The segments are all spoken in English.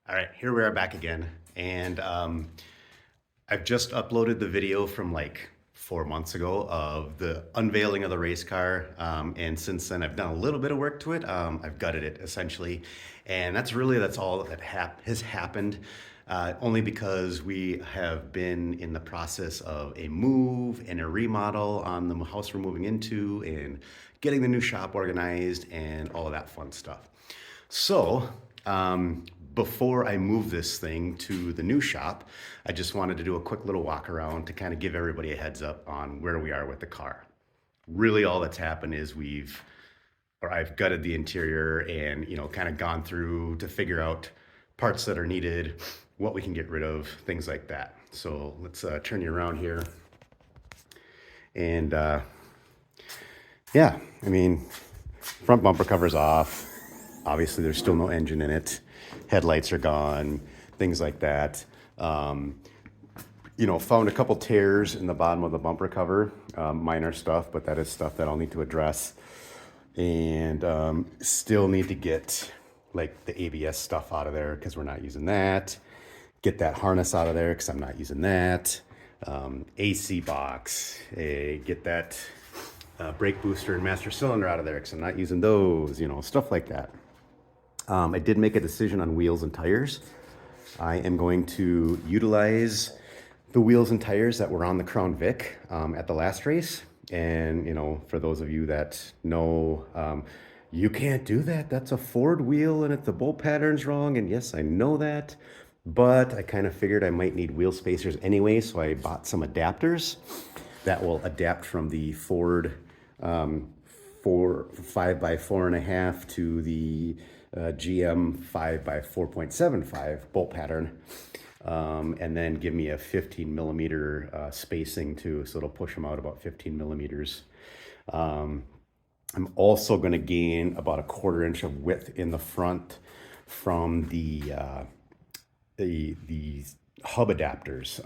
All right, here we are back again. And I've just uploaded the video from like 4 months ago of the unveiling of the race car. And since then, I've done a little bit of work to it. I've gutted it essentially. And that's all that has happened. Only because we have been in the process of a move and a remodel on the house we're moving into and getting the new shop organized and all of that fun stuff. So, before I move this thing to the new shop, I just wanted to do a quick little walk around to kind of give everybody a heads up on where we are with the car. Really, all that's happened is I've gutted the interior and, kind of gone through to figure out parts that are needed, what we can get rid of, things like that. So let's turn you around here. And yeah, I mean, front bumper cover's off. Obviously, there's still no engine in it. Headlights are gone, things like that. Found a couple tears in the bottom of the bumper cover, minor stuff, but that is stuff that I'll need to address. And still need to get like the ABS stuff out of there because we're not using that. Get that harness out of there because I'm not using that. AC box, get that brake booster and master cylinder out of there because I'm not using those, stuff like that. I did make a decision on wheels and tires. I am going to utilize the wheels and tires that were on the Crown Vic at the last race. And, for those of you that know, you can't do that. That's a Ford wheel and the bolt pattern's wrong. And yes, I know that. But I kind of figured I might need wheel spacers anyway. So I bought some adapters that will adapt from the Ford 5x4.5 to the GM 5x4.75 bolt pattern, and then give me a 15 millimeter spacing too, so it'll push them out about 15 millimeters. I'm also going to gain about a 1/4 inch of width in the front from the hub adapters.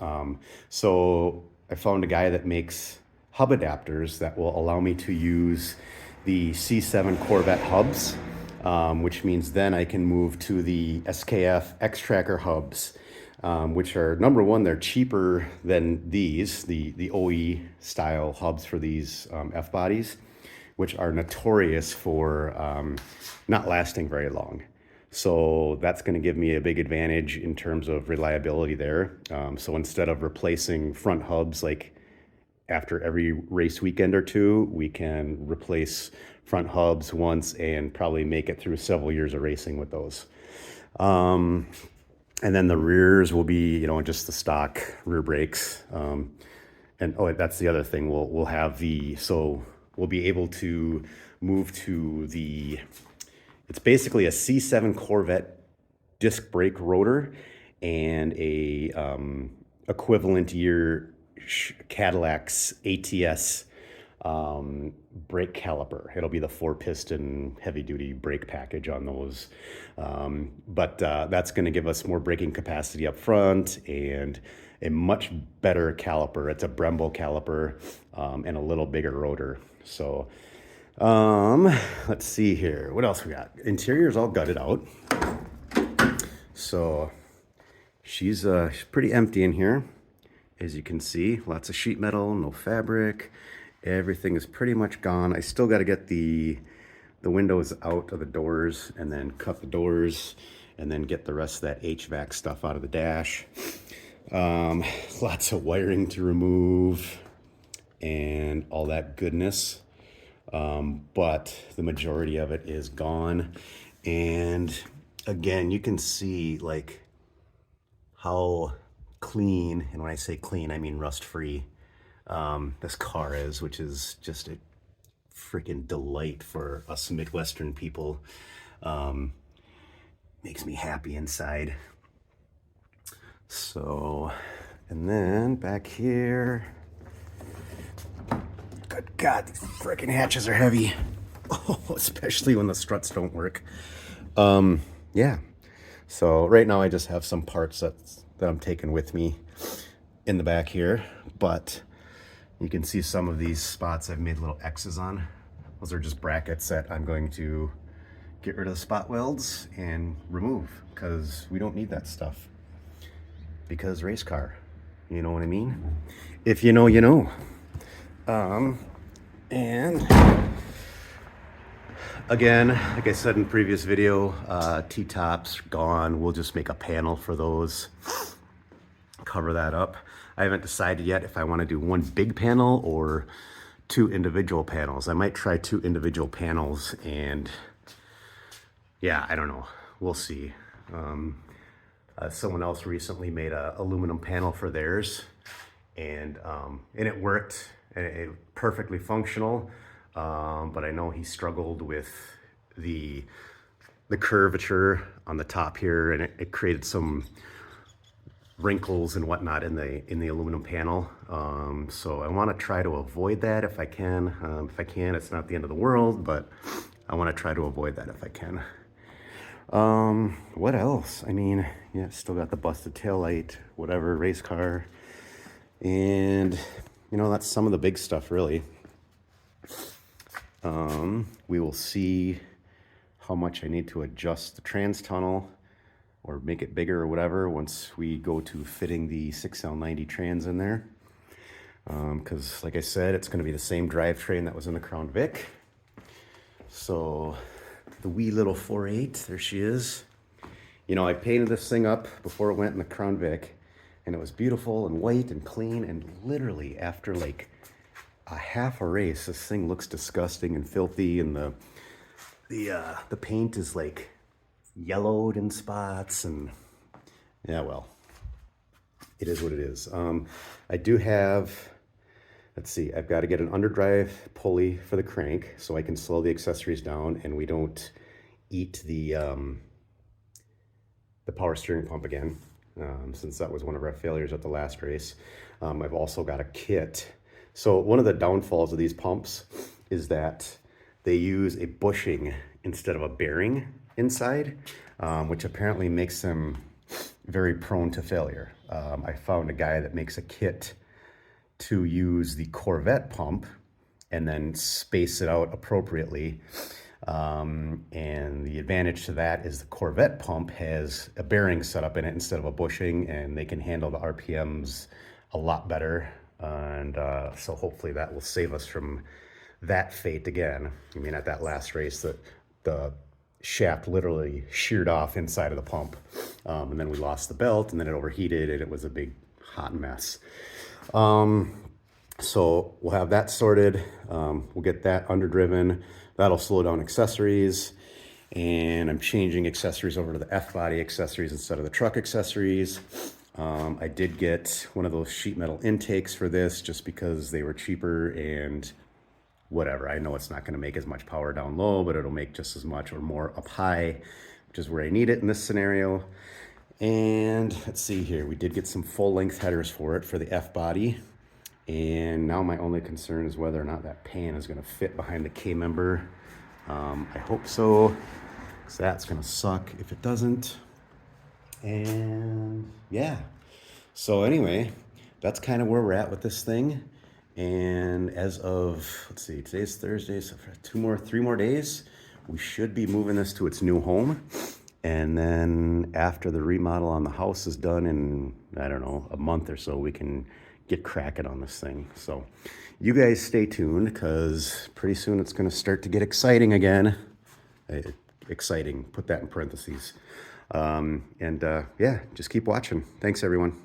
So I found a guy that makes hub adapters that will allow me to use the C7 Corvette hubs, which means then I can move to the SKF X-Tracker hubs, which are, number one, they're cheaper than these, the OE style hubs for these F-bodies, which are notorious for not lasting very long. So that's going to give me a big advantage in terms of reliability there. So instead of replacing front hubs like after every race weekend or two, we can replace front hubs once and probably make it through several years of racing with those. And then the rears will be, just the stock rear brakes. And that's the other thing. We'll be able to move to it's basically a C7 Corvette disc brake rotor and a equivalent year Cadillac's ATS brake caliper. It'll be the 4-piston heavy-duty brake package on those. But that's going to give us more braking capacity up front and a much better caliper. It's a Brembo caliper and a little bigger rotor. So let's see here. What else we got? Interior's all gutted out. So she's pretty empty in here. As you can see, lots of sheet metal, no fabric. Everything is pretty much gone. I still got to get the windows out of the doors and then cut the doors and then get the rest of that HVAC stuff out of the dash. Lots of wiring to remove and all that goodness. But the majority of it is gone. And again, you can see like how clean, and when I say clean, I mean rust-free, this car is, which is just a freaking delight for us Midwestern people. Makes me happy inside. So, and then back here, good God, these freaking hatches are heavy. Oh, especially when the struts don't work. Yeah. So right now I just have some parts that I'm taking with me in the back here, but you can see some of these spots I've made little X's on. Those are just brackets that I'm going to get rid of the spot welds and remove, because we don't need that stuff. Because race car, you know what I mean? If you know, you know. And again, like I said in previous video, T-tops gone. We'll just make a panel for those, cover that up. I haven't decided yet if I want to do one big panel or 2 individual panels. I might try 2 individual panels, and yeah, I don't know. We'll see. Someone else recently made a aluminum panel for theirs, and it worked, and it perfectly functional. But I know he struggled with the curvature on the top here, and it created some wrinkles and whatnot in the aluminum panel. So I want to try to avoid that if I can. If I can, it's not the end of the world, but I want to try to avoid that if I can. What else? I mean, yeah, still got the busted taillight, whatever, race car. And, you know, that's some of the big stuff, really. We will see how much I need to adjust the trans tunnel or make it bigger or whatever once we go to fitting the 6L90 trans in there. Because, like I said, it's going to be the same drivetrain that was in the Crown Vic. So the wee little 4.8, there she is. You know, I painted this thing up before it went in the Crown Vic, and it was beautiful and white and clean, and literally after like a half a race, this thing looks disgusting and filthy, and the paint is like yellowed in spots, and yeah, well, it is what it is. I do have, let's see, I've got to get an underdrive pulley for the crank so I can slow the accessories down and we don't eat the power steering pump again, since that was one of our failures at the last race. I've also got a kit. So one of the downfalls of these pumps is that they use a bushing instead of a bearing inside, which apparently makes them very prone to failure. I found a guy that makes a kit to use the Corvette pump and then space it out appropriately. And the advantage to that is the Corvette pump has a bearing set up in it instead of a bushing, and they can handle the RPMs a lot better. And so hopefully that will save us from that fate again. I mean, at that last race, the shaft literally sheared off inside of the pump. And then we lost the belt, and then it overheated, and it was a big hot mess. So we'll have that sorted. We'll get that underdriven. That'll slow down accessories. And I'm changing accessories over to the F-body accessories instead of the truck accessories. I did get one of those sheet metal intakes for this just because they were cheaper, and whatever. I know it's not going to make as much power down low, but it'll make just as much or more up high, which is where I need it in this scenario. And let's see here. We did get some full-length headers for it for the F-body. And now my only concern is whether or not that pan is going to fit behind the K-member. I hope so, because that's going to suck if it doesn't. And yeah, so anyway, that's kind of where we're at with this thing. And as of, let's see, today's Thursday, so for 3 more days, we should be moving this to its new home. And then after the remodel on the house is done in, I don't know, a month or so, we can get cracking on this thing. So you guys stay tuned, because pretty soon it's going to start to get exciting again. Exciting, put that in parentheses. Yeah, just keep watching. Thanks, everyone.